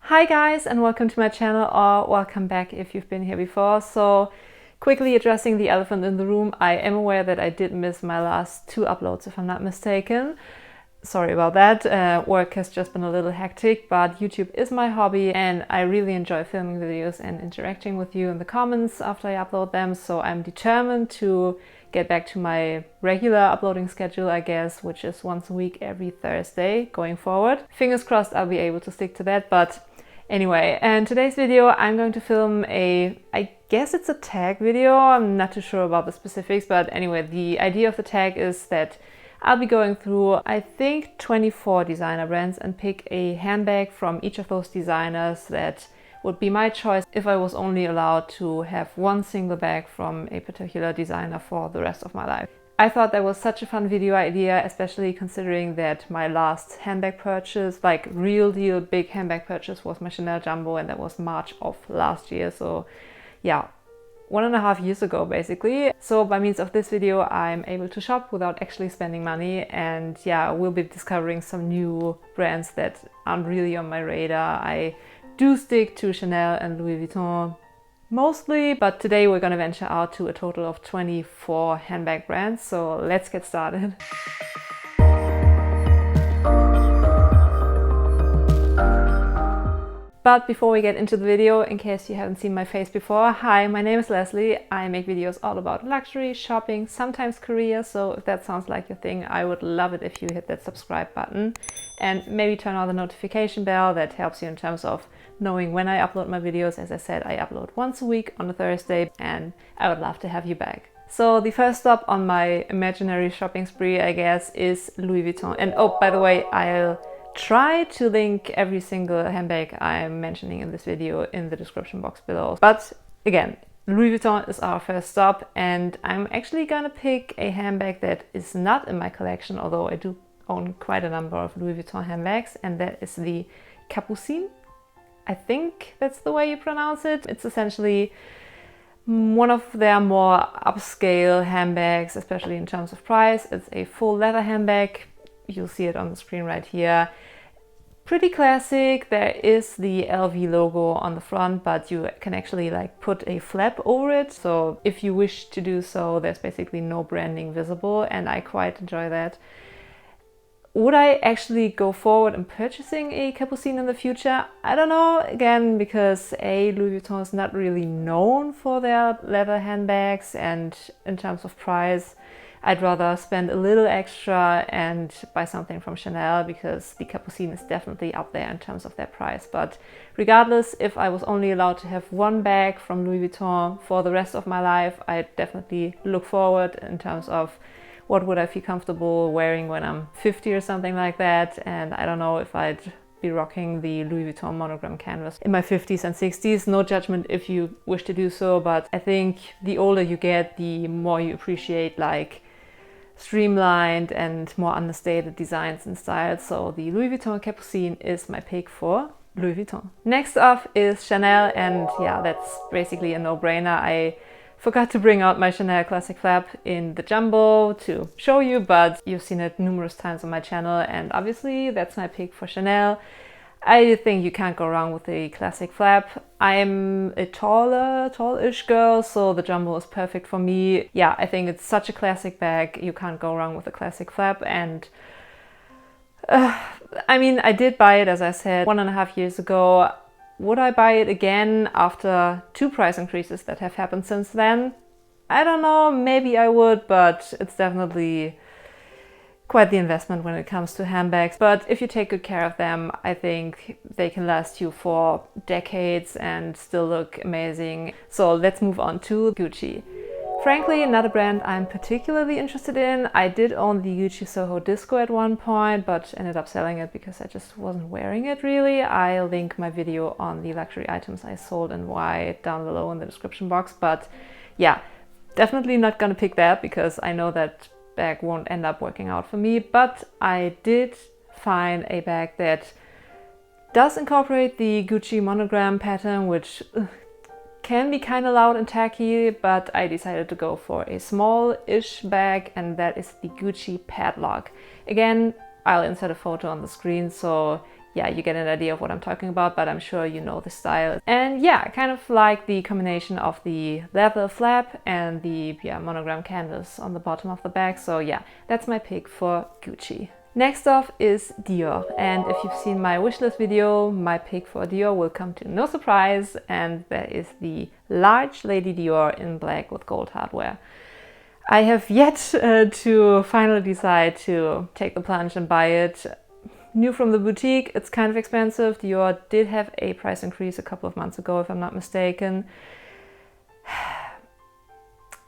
Hi guys, and welcome to my channel, or welcome back if you've been here before. So quickly addressing the elephant in the room, I am aware that I did miss my last 2 uploads if I'm not mistaken. Sorry about that. Work has just been a little hectic, but YouTube is my hobby and I really enjoy filming videos and interacting with you in the comments after I upload them. So I'm determined to get back to my regular uploading schedule, I guess, which is once a week every Thursday going forward. Fingers crossed I'll be able to stick to that. But anyway, in today's video I'm going to film I guess it's a tag video. I'm not too sure about the specifics, but anyway, the idea of the tag is that I'll be going through, I think, 24 designer brands and pick a handbag from each of those designers that would be my choice if I was only allowed to have one single bag from a particular designer for the rest of my life. I thought that was such a fun video idea, especially considering that my last handbag purchase, like real deal big handbag purchase, was my Chanel Jumbo, and that was March of last year. So yeah, 1.5 years ago basically. So by means of this video I'm able to shop without actually spending money, and yeah, we'll be discovering some new brands that aren't really on my radar. I do stick to Chanel and Louis Vuitton mostly, but today we're going to venture out to a total of 24 handbag brands, so let's get started. But before we get into the video, in case you haven't seen my face before, hi, my name is Leslie. I make videos all about luxury, shopping, sometimes career, so if that sounds like your thing, I would love it if you hit that subscribe button and maybe turn on the notification bell. That helps you in terms of knowing when I upload my videos. As I said, I upload once a week on a Thursday, and I would love to have you back. So the first stop on my imaginary shopping spree, I guess, is Louis Vuitton. And oh, by the way, I'll try to link every single handbag I'm mentioning in this video in the description box below. But again, Louis Vuitton is our first stop, and I'm actually gonna pick a handbag that is not in my collection, although I do own quite a number of Louis Vuitton handbags, and that is the Capucines. I think that's the way you pronounce it. It's essentially one of their more upscale handbags, especially in terms of price. It's a full leather handbag. You'll see it on the screen right here. Pretty classic. There is the LV logo on the front, but you can actually like put a flap over it. So if you wish to do so, there's basically no branding visible, and I quite enjoy that. Would I actually go forward in purchasing a Capucine in the future? I don't know, again, because Louis Vuitton is not really known for their leather handbags, and in terms of price, I'd rather spend a little extra and buy something from Chanel, because the Capucine is definitely up there in terms of their price. But regardless, if I was only allowed to have one bag from Louis Vuitton for the rest of my life, I'd definitely look forward in terms of what would I feel comfortable wearing when I'm 50 or something like that. And I don't know if I'd be rocking the Louis Vuitton monogram canvas in my 50s and 60s. No judgment if you wish to do so, but I think the older you get, the more you appreciate like streamlined and more understated designs and styles. So the Louis Vuitton Capucine is my pick for Louis Vuitton. Next up is Chanel, and yeah, that's basically a no-brainer. I forgot to bring out my Chanel classic flap in the Jumbo to show you, but you've seen it numerous times on my channel, and obviously that's my pick for Chanel. I think you can't go wrong with the classic flap. I'm a tall-ish girl, so the Jumbo is perfect for me. Yeah, I think it's such a classic bag. You can't go wrong with a classic flap. And I mean, I did buy it, as I said, 1.5 years ago. Would I buy it again after 2 price increases that have happened since then? I don't know, maybe I would, but it's definitely quite the investment when it comes to handbags. But if you take good care of them, I think they can last you for decades and still look amazing. So let's move on to Gucci. Frankly, not a brand I'm particularly interested in. I did own the Gucci Soho Disco at one point, but ended up selling it because I just wasn't wearing it really. I'll link my video on the luxury items I sold and why down below in the description box. But yeah, definitely not gonna pick that because I know that bag won't end up working out for me. But I did find a bag that does incorporate the Gucci monogram pattern, which can be kind of loud and tacky, but I decided to go for a small-ish bag, and that is the Gucci Padlock. Again, I'll insert a photo on the screen, so yeah, you get an idea of what I'm talking about, but I'm sure you know the style. And yeah, I kind of like the combination of the leather flap and the monogram canvas on the bottom of the bag. So yeah, that's my pick for Gucci. Next off is Dior, and if you've seen my wishlist video, my pick for Dior will come to no surprise, and that is the large Lady Dior in black with gold hardware. I have yet to finally decide to take the plunge and buy it. New from the boutique, it's kind of expensive. Dior did have a price increase a couple of months ago, if I'm not mistaken.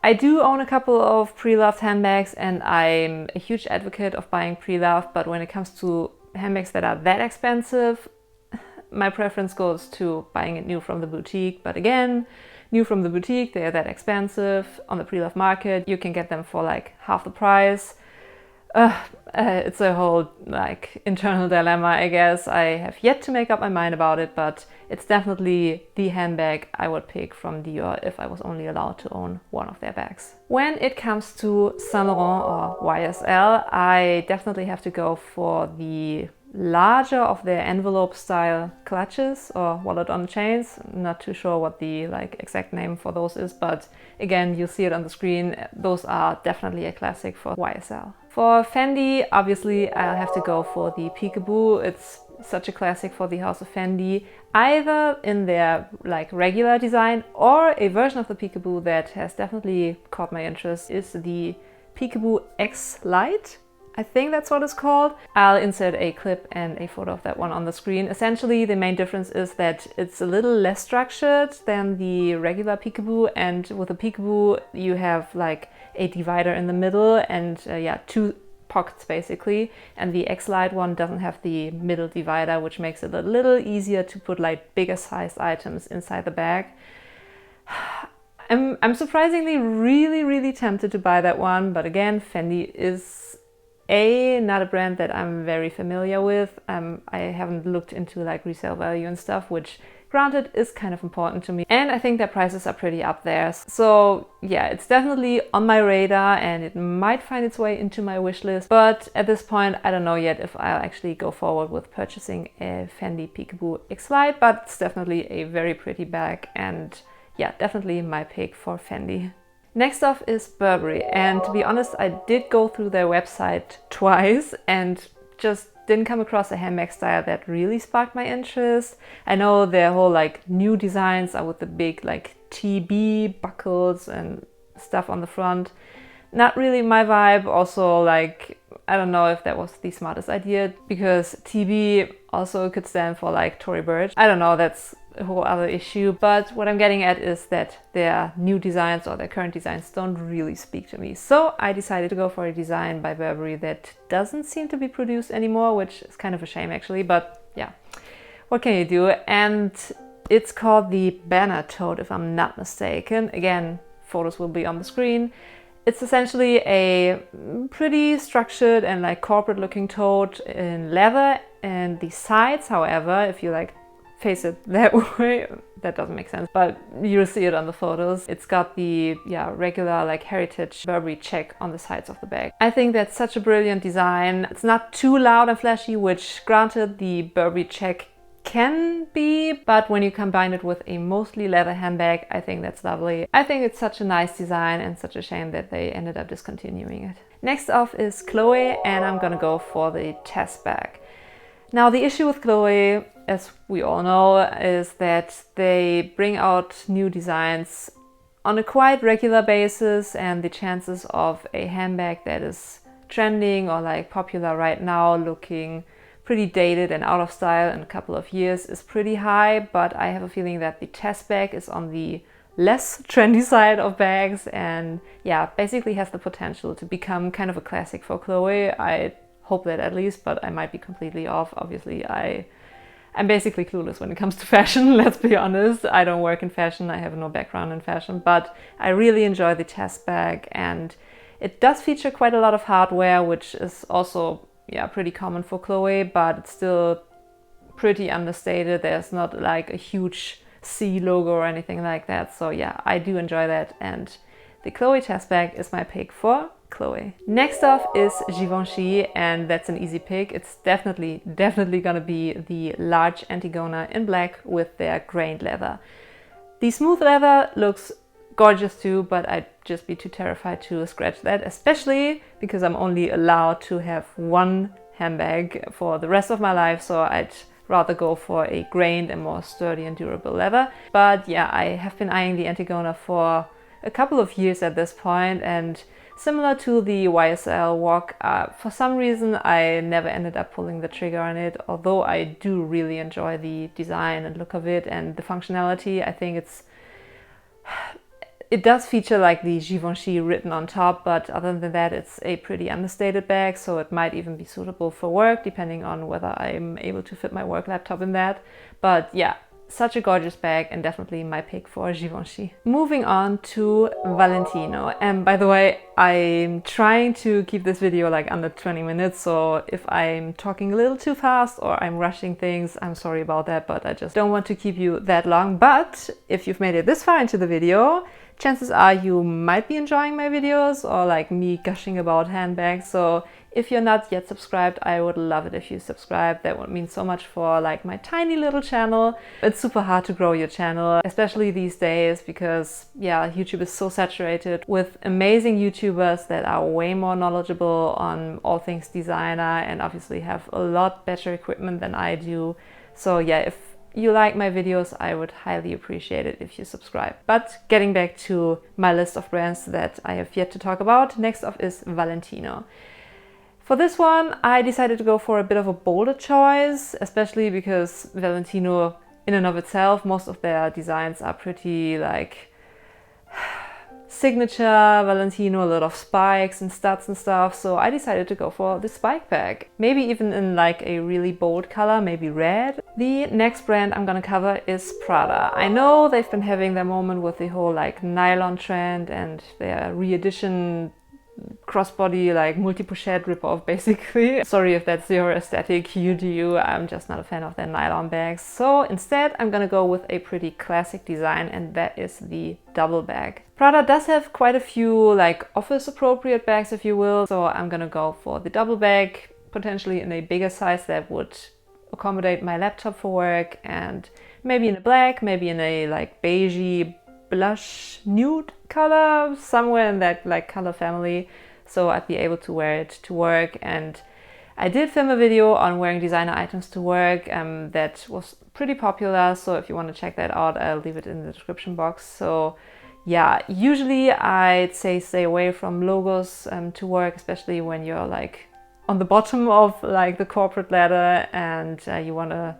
I do own a couple of pre-loved handbags, and I'm a huge advocate of buying pre-loved, but when it comes to handbags that are that expensive, my preference goes to buying it new from the boutique. But again, new from the boutique, they are that expensive. On the pre-loved market, you can get them for like half the price. It's a whole like internal dilemma, I guess. I have yet to make up my mind about it, but it's definitely the handbag I would pick from Dior if I was only allowed to own one of their bags. When it comes to Saint Laurent or YSL, I definitely have to go for the larger of their envelope style clutches or wallet on chains. I'm not too sure what the like exact name for those is, but again, you'll see it on the screen. Those are definitely a classic for YSL. For Fendi, obviously I'll have to go for the Peekaboo. It's such a classic for the House of Fendi, either in their like regular design or a version of the Peekaboo that has definitely caught my interest is the Peekaboo x-lite. I think that's what it's called. I'll insert a clip and a photo of that one on the screen. Essentially, the main difference is that it's a little less structured than the regular Peekaboo, and with the Peekaboo you have like a divider in the middle and yeah, two pockets basically, and the x-lite one doesn't have the middle divider, which makes it a little easier to put like bigger sized items inside the bag. I'm surprisingly really tempted to buy that one, but again, Fendi is not a brand that I'm very familiar with. I haven't looked into like resale value and stuff, which granted is kind of important to me. And I think their prices are pretty up there. So yeah, it's definitely on my radar and it might find its way into my wish list. But at this point, I don't know yet if I'll actually go forward with purchasing a Fendi Peekaboo x-lite, but it's definitely a very pretty bag and yeah, definitely my pick for Fendi. Next off is Burberry, and to be honest, I did go through their website twice and just didn't come across a handbag style that really sparked my interest. I know their whole like new designs are with the big like TB buckles and stuff on the front. Not really my vibe. Also, like, I don't know if that was the smartest idea, because TB also could stand for like Tory Burch. I don't know, that's a whole other issue, but what I'm getting at is that their new designs or their current designs don't really speak to me. So I decided to go for a design by Burberry that doesn't seem to be produced anymore, which is kind of a shame actually, but yeah, what can you do? And it's called the Banner tote, if I'm not mistaken. Again, photos will be on the screen. It's essentially a pretty structured and like corporate looking tote in leather, and the sides, however, if you like face it that way, that doesn't make sense, but you'll see it on the photos. It's got the regular like heritage Burberry check on the sides of the bag. I think that's such a brilliant design. It's not too loud and flashy, which granted the Burberry check can be, but when you combine it with a mostly leather handbag, I think that's lovely. I think it's such a nice design and such a shame that they ended up discontinuing it. Next off is Chloé, and I'm gonna go for the Tess bag. Now, the issue with Chloé, as we all know, is that they bring out new designs on a quite regular basis, and the chances of a handbag that is trending or like popular right now looking pretty dated and out of style in a couple of years is pretty high. But I have a feeling that the Tess bag is on the less trendy side of bags and yeah, basically has the potential to become kind of a classic for Chloé. I hope that at least, but I might be completely off. Obviously, I'm basically clueless when it comes to fashion, let's be honest. I don't work in fashion, I have no background in fashion, but I really enjoy the Tess bag, and it does feature quite a lot of hardware, which is also pretty common for Chloé, but it's still pretty understated. There's not like a huge C logo or anything like that. So yeah, I do enjoy that, and the Chloé Tess bag is my pick for Chloé. Next off is Givenchy, and that's an easy pick. It's definitely gonna be the large Antigona in black with their grained leather. The smooth leather looks gorgeous too, but I'd just be too terrified to scratch that, especially because I'm only allowed to have one handbag for the rest of my life, so I'd rather go for a grained and more sturdy and durable leather. But yeah, I have been eyeing the Antigona for a couple of years at this point, and similar to the YSL Walk, for some reason I never ended up pulling the trigger on it, although I do really enjoy the design and look of it and the functionality. I think it does feature like the Givenchy written on top, but other than that it's a pretty understated bag, so it might even be suitable for work depending on whether I'm able to fit my work laptop in that. But yeah, such a gorgeous bag and definitely my pick for Givenchy. Moving on to Valentino, and by the way, I'm trying to keep this video like under 20 minutes, so if I'm talking a little too fast or I'm rushing things, I'm sorry about that, but I just don't want to keep you that long. But if you've made it this far into the video, chances are you might be enjoying my videos or like me gushing about handbags. So if you're not yet subscribed, I would love it if you subscribe. That would mean so much for like my tiny little channel. It's super hard to grow your channel, especially these days, because yeah, YouTube is so saturated with amazing YouTubers that are way more knowledgeable on all things designer and obviously have a lot better equipment than I do. So yeah, if you like my videos, I would highly appreciate it if you subscribe. But getting back to my list of brands that I have yet to talk about, next up is Valentino. For this one, I decided to go for a bit of a bolder choice, especially because Valentino in and of itself, most of their designs are pretty like signature Valentino, a lot of spikes and studs and stuff, so I decided to go for the spike bag. Maybe even in like a really bold color, maybe red. The next brand I'm gonna cover is Prada. I know they've been having their moment with the whole like nylon trend and their re-edition crossbody like multi-pochette ripoff basically. Sorry if that's your aesthetic, you do you. I'm just not a fan of their nylon bags. So instead I'm gonna go with a pretty classic design, and that is the double bag. Prada does have quite a few like office appropriate bags, if you will, so I'm gonna go for the double bag, potentially in a bigger size that would accommodate my laptop for work, and maybe in a black, maybe in a like beigey blush nude color, somewhere in that like color family, so I'd be able to wear it to work. And I did film a video on wearing designer items to work that was pretty popular, so if you want to check that out, I'll leave it in the description box. So yeah, usually I'd say stay away from logos to work, especially when you're like on the bottom of like the corporate ladder and you want to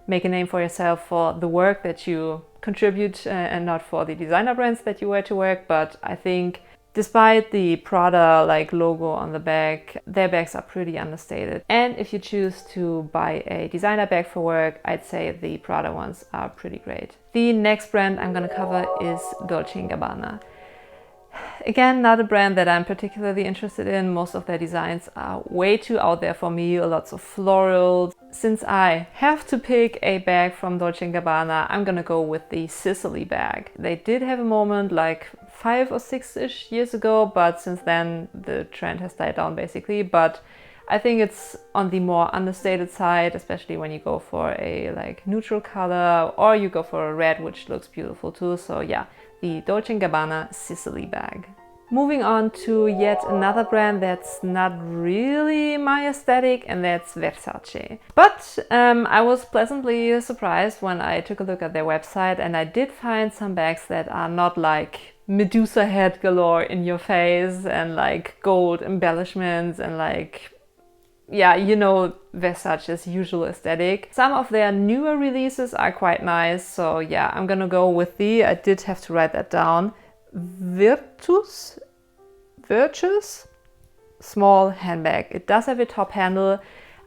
make a name for yourself for the work that you contribute and not for the designer brands that you wear to work. But I think despite the Prada like logo on the bag, their bags are pretty understated. And if you choose to buy a designer bag for work, I'd say the Prada ones are pretty great. The next brand I'm gonna cover is Dolce Gabbana. Again, not a brand that I'm particularly interested in. Most of their designs are way too out there for me, lots of florals. Since I have to pick a bag from Dolce & Gabbana, I'm gonna go with the Sicily bag. They did have a moment like 5 or 6-ish years ago, but since then the trend has died down basically. But I think it's on the more understated side, especially when you go for a like neutral color or you go for a red, which looks beautiful too. So yeah, the Dolce & Gabbana Sicily bag. Moving on to yet another brand that's not really my aesthetic, and that's Versace. But I was pleasantly surprised when I took a look at their website, and I did find some bags that are not like Medusa head galore in your face and like gold embellishments and like, yeah, you know, Versace's usual aesthetic. Some of their newer releases are quite nice, so yeah, I'm gonna go with the, I did have to write that down, Virtus small handbag. It does have a top handle.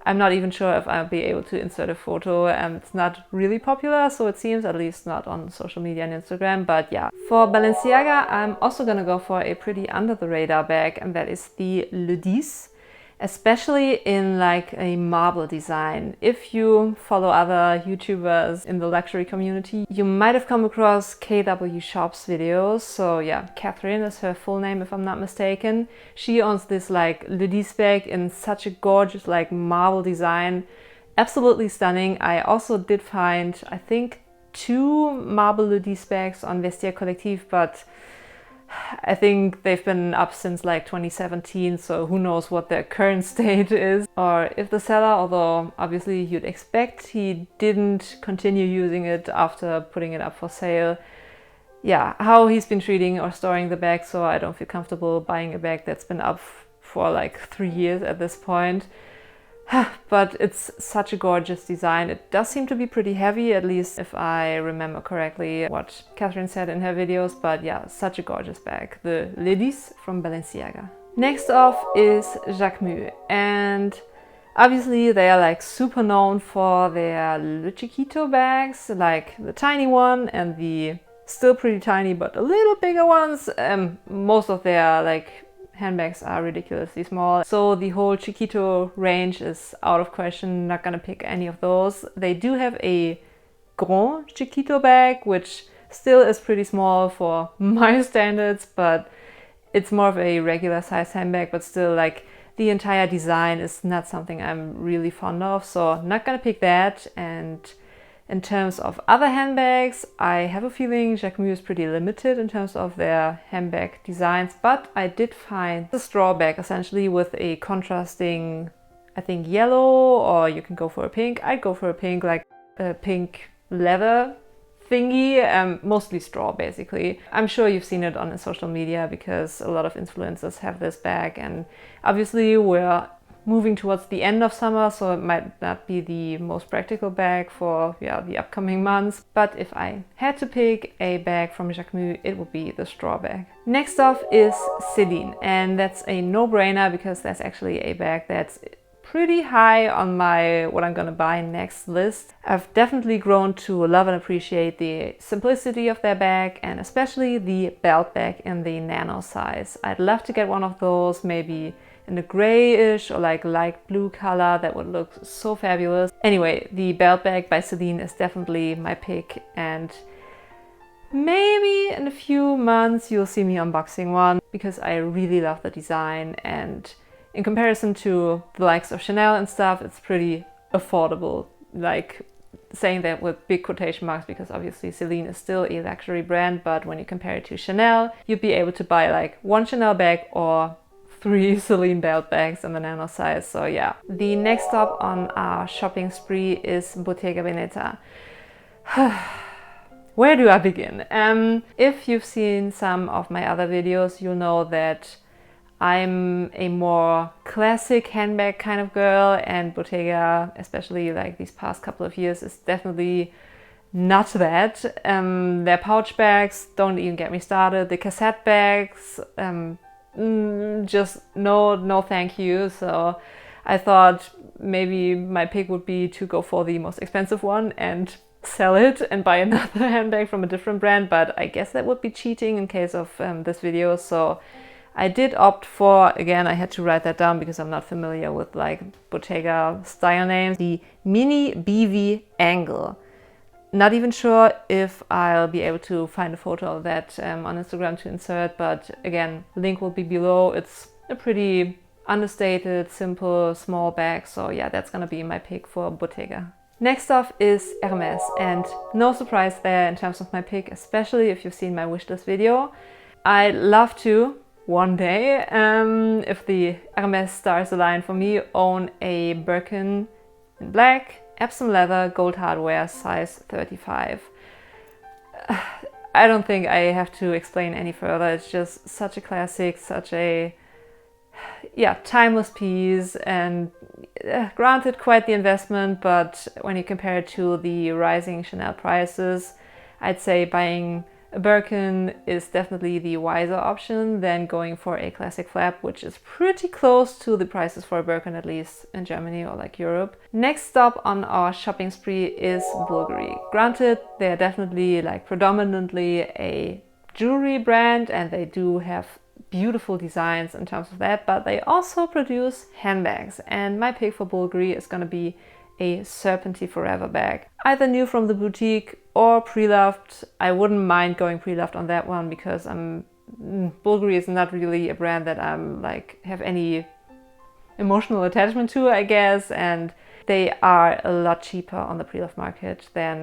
I'm not even sure if I'll be able to insert a photo, and it's not really popular, so it seems, at least not on social media and Instagram. But yeah, for Balenciaga I'm also gonna go for a pretty under the radar bag, and that is the Le Dix. especially in like a marble design. If you follow other YouTubers in the luxury community, you might have come across KW Shop's videos. So yeah, Catherine is her full name if I'm not mistaken. She owns this like Le Dix bag in such a gorgeous like marble design. Absolutely stunning. I also did find, I think, 2 marble Le Dix bags on Vestiaire Collective, but I think they've been up since like 2017, so who knows what their current state is. Or if the seller, although obviously you'd expect he didn't continue using it after putting it up for sale, yeah, how he's been treating or storing the bag, so I don't feel comfortable buying a bag that's been up for like 3 years at this point. But it's such a gorgeous design. It does seem to be pretty heavy, at least if I remember correctly what Catherine said in her videos. But yeah, such a gorgeous bag. The Le Dix from Balenciaga. Next off is Jacquemus. And obviously they are like super known for their Le Chiquito bags, like the tiny one and the still pretty tiny but a little bigger ones. Most of their like handbags are ridiculously small, so the whole Chiquito range is out of question. Not gonna pick any of those. They do have a Grand Chiquito bag, which still is pretty small for my standards, but it's more of a regular size handbag. But still, like, the entire design is not something I'm really fond of, so not gonna pick that. And in terms of other handbags, I have a feeling Jacquemus is pretty limited in terms of their handbag designs, but I did find the straw bag essentially with a contrasting, I think, yellow, or you can go for a pink. I'd go for a pink, like a pink leather thingy, mostly straw basically. I'm sure you've seen it on social media because a lot of influencers have this bag, and obviously we're moving towards the end of summer, so it might not be the most practical bag for the upcoming months. But if I had to pick a bag from Jacquemus, it would be the straw bag. Next off is Celine, and that's a no-brainer because that's actually a bag that's pretty high on my what I'm gonna buy next list. I've definitely grown to love and appreciate the simplicity of their bag, and especially the belt bag in the nano size. I'd love to get one of those, maybe in a grayish or like light blue color. That would look so fabulous. Anyway, the belt bag by Celine is definitely my pick, and maybe in a few months you'll see me unboxing one because I really love the design, and in comparison to the likes of Chanel and stuff, it's pretty affordable. Like, saying that with big quotation marks because obviously Celine is still a luxury brand, but when you compare it to Chanel, you'd be able to buy like 1 Chanel bag or 3 Celine belt bags in the nano size. So yeah. The next stop on our shopping spree is Bottega Veneta. Where do I begin? If you've seen some of my other videos, you'll know that I'm a more classic handbag kind of girl, and Bottega, especially like these past couple of years, is definitely not that. Their pouch bags, don't even get me started. The cassette bags, just no thank you. So I thought maybe my pick would be to go for the most expensive one and sell it and buy another handbag from a different brand, but I guess that would be cheating in case of this video. So I did opt for, again, I had to write that down because I'm not familiar with like Bottega style names, the Mini BV Angle. Not even sure if I'll be able to find a photo of that on Instagram to insert, but again, link will be below. It's a pretty understated, simple, small bag, so yeah, that's gonna be my pick for Bottega. Next off is Hermès, and no surprise there in terms of my pick, especially if you've seen my wishlist video. I'd love to, one day, if the Hermès stars align for me, own a Birkin in black, Epsom leather, gold hardware, size 35. I don't think I have to explain any further. It's just such a classic, such a timeless piece, and granted quite the investment, but when you compare it to the rising Chanel prices, I'd say buying a Birkin is definitely the wiser option than going for a classic flap, which is pretty close to the prices for a Birkin, at least in Germany or like Europe. Next stop on our shopping spree is Bulgari. Granted, they're definitely like predominantly a jewelry brand, and they do have beautiful designs in terms of that, but they also produce handbags. And my pick for Bulgari is gonna be a Serpenti Forever bag. Either new from the boutique or pre-loved. I wouldn't mind going pre-loved on that one because Bulgari is not really a brand that I'm like have any emotional attachment to, I guess, and they are a lot cheaper on the pre-loved market than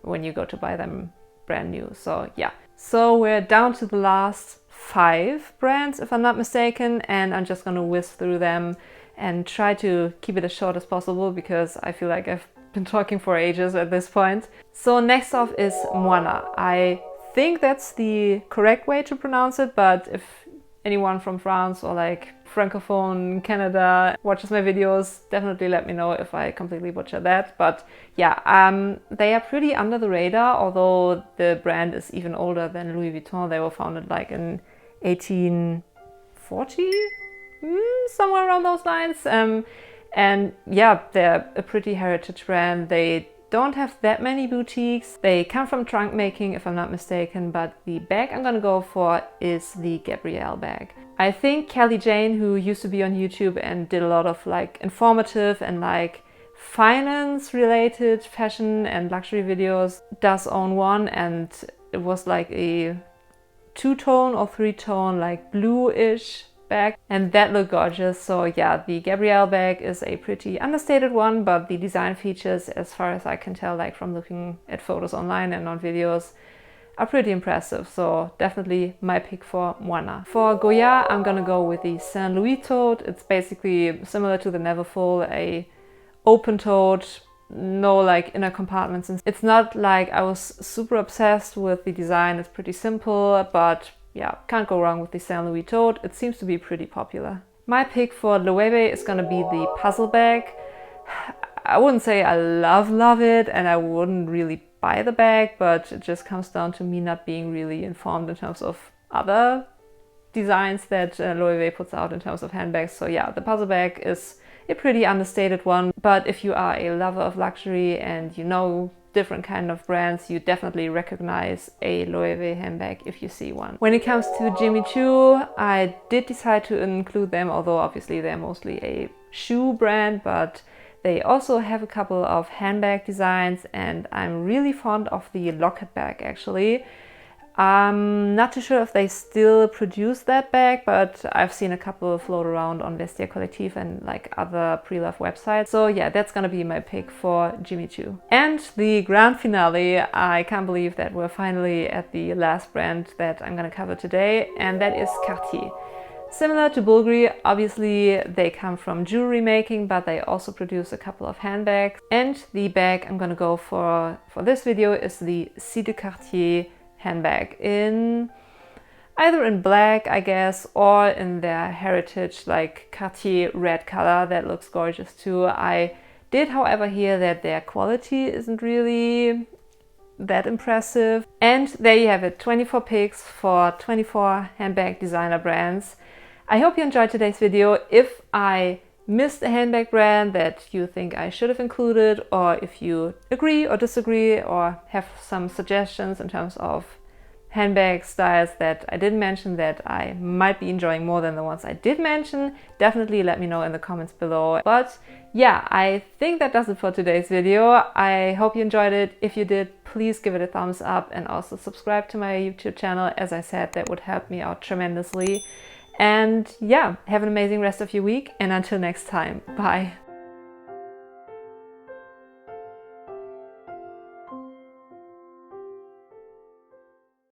when you go to buy them brand new. So yeah, so we're down to the last 5 brands if I'm not mistaken, and I'm just gonna whiz through them and try to keep it as short as possible because I feel like I've been talking for ages at this point. So next off is Moynat. I think that's the correct way to pronounce it, but if anyone from France or like Francophone Canada watches my videos, definitely let me know if I completely butcher that. But yeah, they are pretty under the radar, although the brand is even older than Louis Vuitton. They were founded like in 1840, somewhere around those lines. And yeah, they're a pretty heritage brand. They don't have that many boutiques. They come from trunk making, if I'm not mistaken, but the bag I'm gonna go for is the Gabrielle bag. I think Kelly Jane, who used to be on YouTube and did a lot of like informative and like finance related fashion and luxury videos, does own one, and it was like a 2-tone or 3-tone like blue-ish bag, and that looked gorgeous. So yeah, the Gabrielle bag is a pretty understated one, but the design features, as far as I can tell, like from looking at photos online and on videos, are pretty impressive. So definitely my pick for Moynat. For Goyard, I'm gonna go with the Saint Louis tote. It's basically similar to the Neverfull, a open tote, no like inner compartments. It's not like I was super obsessed with the design. It's pretty simple, but yeah, can't go wrong with the Saint Louis tote. It seems to be pretty popular. My pick for Loewe is gonna be the Puzzle bag. I wouldn't say I love it, and I wouldn't really buy the bag, but it just comes down to me not being really informed in terms of other designs that Loewe puts out in terms of handbags. So yeah, the Puzzle bag is a pretty understated one, but if you are a lover of luxury and you know different kind of brands, you definitely recognize a Loewe handbag if you see one. When it comes to Jimmy Choo, I did decide to include them, although obviously they're mostly a shoe brand, but they also have a couple of handbag designs, and I'm really fond of the locket bag actually. I'm not too sure if they still produce that bag, but I've seen a couple float around on Vestiaire Collective and like other pre-loved websites. So yeah, that's gonna be my pick for Jimmy Choo. And the grand finale, I can't believe that we're finally at the last brand that I'm gonna cover today, and that is Cartier. Similar to Bulgari, obviously they come from jewelry making, but they also produce a couple of handbags. And the bag I'm gonna go for this video is the C de Cartier handbag, in either in black, I guess, or in their heritage like Cartier red color. That looks gorgeous too. I did, however, hear that their quality isn't really that impressive. And there you have it, 24 picks for 24 handbag designer brands. I hope you enjoyed today's video. If I missed a handbag brand that you think I should have included, or if you agree or disagree or have some suggestions in terms of handbag styles that I didn't mention that I might be enjoying more than the ones I did mention, definitely let me know in the comments below. But yeah, I think that does it for today's video. I hope you enjoyed it. If you did, please give it a thumbs up and also subscribe to my YouTube channel. As I said, that would help me out tremendously. And yeah, have an amazing rest of your week, and until next time, bye.